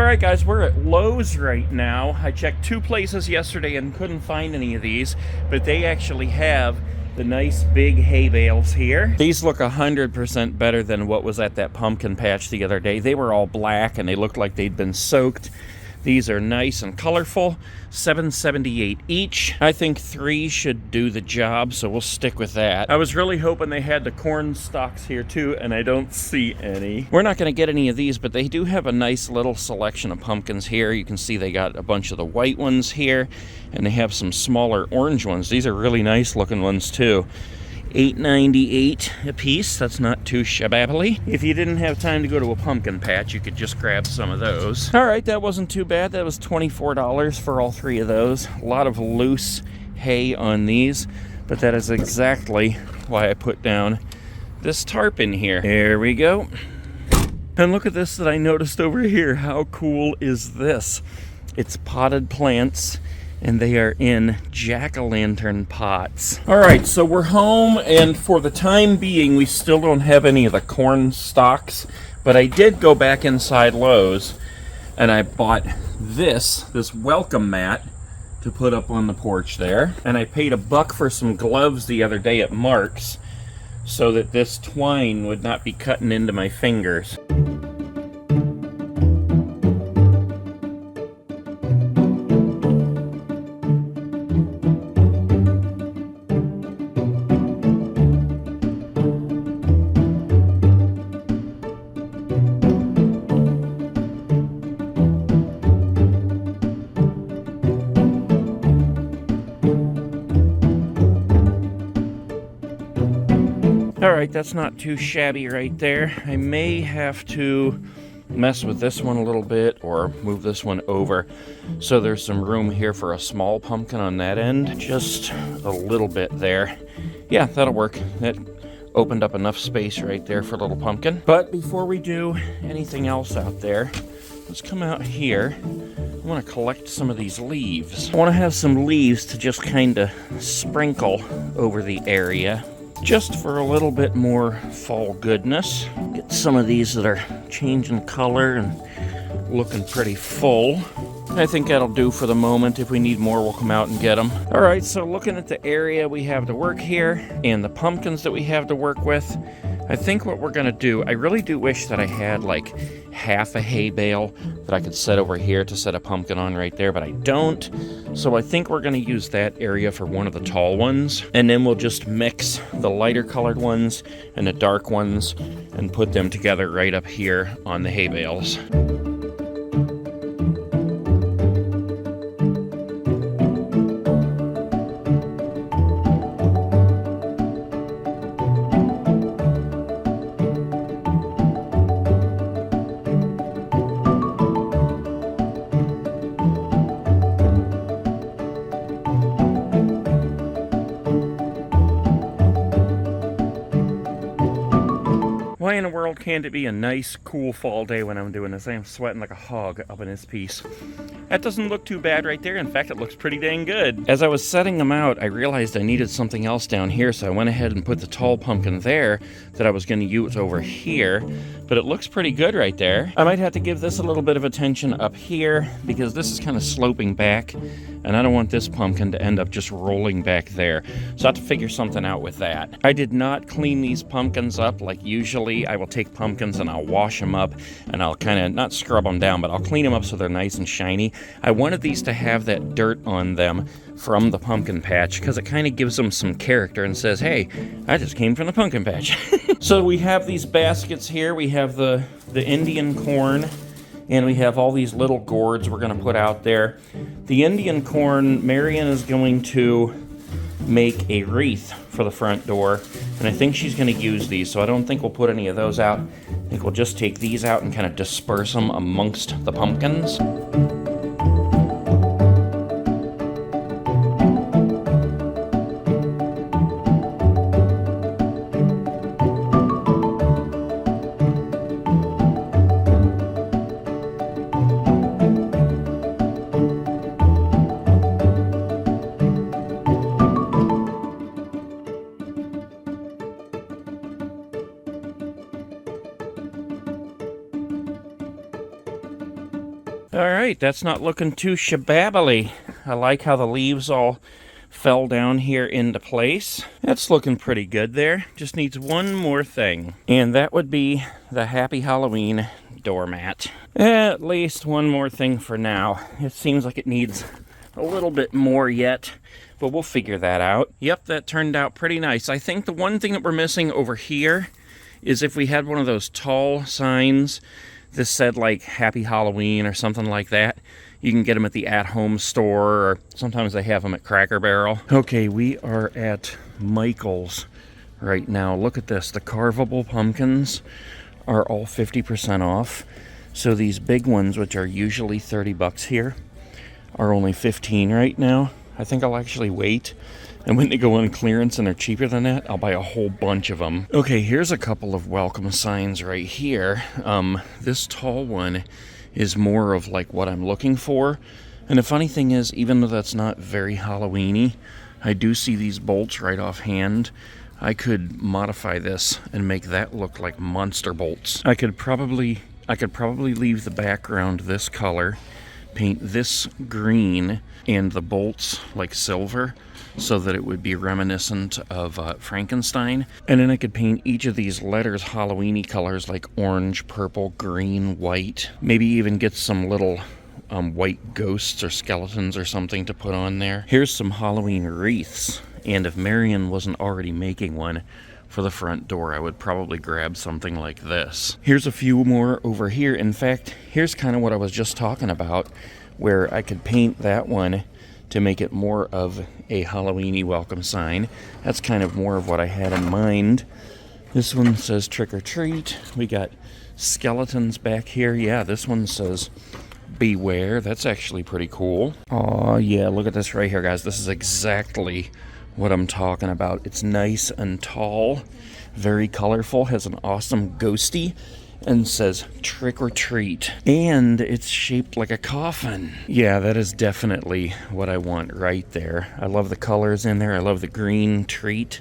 Alright guys, we're at Lowe's right now. I checked 2 places yesterday and couldn't find any of these, but they actually have the nice big hay bales here. These look 100% better than what was at that pumpkin patch the other day. They were all black and they looked like they'd been soaked. These are nice and colorful, $7.78 each. I think 3 should do the job, so we'll stick with that. I was really hoping they had the corn stalks here too, and I don't see any. We're not going to get any of these, but they do have a nice little selection of pumpkins here. You can see they got a bunch of the white ones here, and they have some smaller orange ones. These are really nice looking ones too. $8.98 a piece. That's not too shabby. If you didn't have time to go to a pumpkin patch, you could just grab some of those. All right, that wasn't too bad. That was $24 for all 3 of those. A lot of loose hay on these, but that is exactly why I put down this tarp in here. There we go. And look at this that I noticed over here. How cool is this? It's potted plants, and they are in jack-o'-lantern pots. All right, so we're home, and for the time being, we still don't have any of the corn stalks, but I did go back inside Lowe's, and I bought this welcome mat to put up on the porch there, and I paid $1 for some gloves the other day at Mark's so that this twine would not be cutting into my fingers. Alright, that's not too shabby right there. I may have to mess with this one a little bit or move this one over so there's some room here for a small pumpkin on that end. Just a little bit there. Yeah, that'll work. That opened up enough space right there for a little pumpkin. But before we do anything else out there, let's come out here. I want to collect some of these leaves. I want to have some leaves to just kind of sprinkle over the area, just for a little bit more fall goodness. Get some of these that are changing color and looking pretty full. I think that'll do for the moment. If we need more, we'll come out and get them. All right, so looking at the area we have to work here and the pumpkins that we have to work with, I think what we're gonna do, I really do wish that I had like half a hay bale that I could set over here to set a pumpkin on right there, but I don't. So I think we're gonna use that area for one of the tall ones, and then we'll just mix the lighter colored ones and the dark ones and put them together right up here on the hay bales. Why in the world can't it be a nice, cool fall day when I'm doing this? I am sweating like a hog up in this piece. That doesn't look too bad right there. In fact, it looks pretty dang good. As I was setting them out, I realized I needed something else down here, so I went ahead and put the tall pumpkin there that I was going to use over here, but it looks pretty good right there. I might have to give this a little bit of attention up here because this is kind of sloping back, and I don't want this pumpkin to end up just rolling back there. So I have to figure something out with that. I did not clean these pumpkins up like usually. I will take pumpkins and I'll wash them up and I'll kind of, not scrub them down, but I'll clean them up so they're nice and shiny. I wanted these to have that dirt on them from the pumpkin patch because it kind of gives them some character and says, hey, I just came from the pumpkin patch. So we have these baskets here. We have the Indian corn, and we have all these little gourds we're going to put out there. The Indian corn, Marion is going to make a wreath for the front door, and I think she's going to use these, so I don't think we'll put any of those out. I think we'll just take these out and kind of disperse them amongst the pumpkins. All right, that's not looking too shababbly. I like how the leaves all fell down here into place. That's looking pretty good there. Just needs one more thing, and that would be the Happy Halloween doormat. At least one more thing for now. It seems like it needs a little bit more yet, but we'll figure that out. Yep, that turned out pretty nice. I think the one thing that we're missing over here is if we had one of those tall signs that said like Happy Halloween or something like that. You can get them at the at-home store, or sometimes they have them at Cracker Barrel. Okay, we are at Michael's right now. Look at this. The carvable pumpkins are all 50% off. So these big ones, which are usually 30 bucks here, are only 15 right now. I think I'll actually wait. And when they go on clearance and they're cheaper than that, I'll buy a whole bunch of them. Okay, here's a couple of welcome signs right here. This tall one is more of like what I'm looking for. And the funny thing is, even though that's not very Halloween-y, I do see these bolts right offhand. I could modify this and make that look like monster bolts. I could probably leave the background this color, paint this green, and the bolts like silver, so that it would be reminiscent of Frankenstein. And then I could paint each of these letters Halloween-y colors like orange, purple, green, white. Maybe even get some little white ghosts or skeletons or something to put on there. Here's some Halloween wreaths. And if Marion wasn't already making one for the front door, I would probably grab something like this. Here's a few more over here. In fact, here's kind of what I was just talking about, where I could paint that one to make it more of a Halloween-y welcome sign. That's kind of more of what I had in mind. This one says trick or treat. We got skeletons back here. Yeah, this one says beware. That's actually pretty cool. Oh yeah, look at this right here, guys. This is exactly what I'm talking about. It's nice and tall, very colorful, has an awesome ghosty, and says trick or treat, and it's shaped like a coffin. Yeah, that is definitely what I want right there. I love the colors in there. I love the green treat.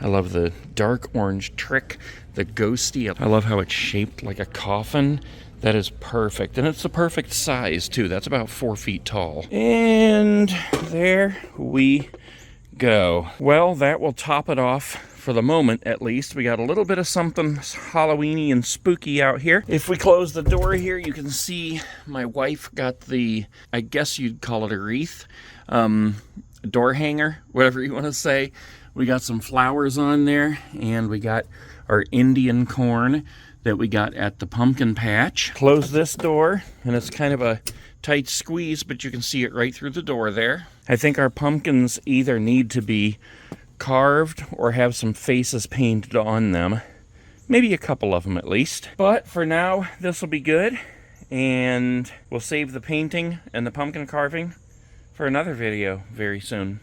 I love the dark orange trick, the ghosty. I love how it's shaped like a coffin. That is perfect, and it's the perfect size too. That's about 4 feet tall. And there we go. Well, that will top it off for the moment, at least. We got a little bit of something Halloween-y and spooky out here. If we close the door here, you can see my wife got the, I guess you'd call it a wreath, door hanger, whatever you want to say. We got some flowers on there, and we got our Indian corn that we got at the pumpkin patch. Close this door, and it's kind of a tight squeeze, but you can see it right through the door there. I think our pumpkins either need to be carved or have some faces painted on them. Maybe a couple of them at least. But for now, this will be good, and we'll save the painting and the pumpkin carving for another video very soon.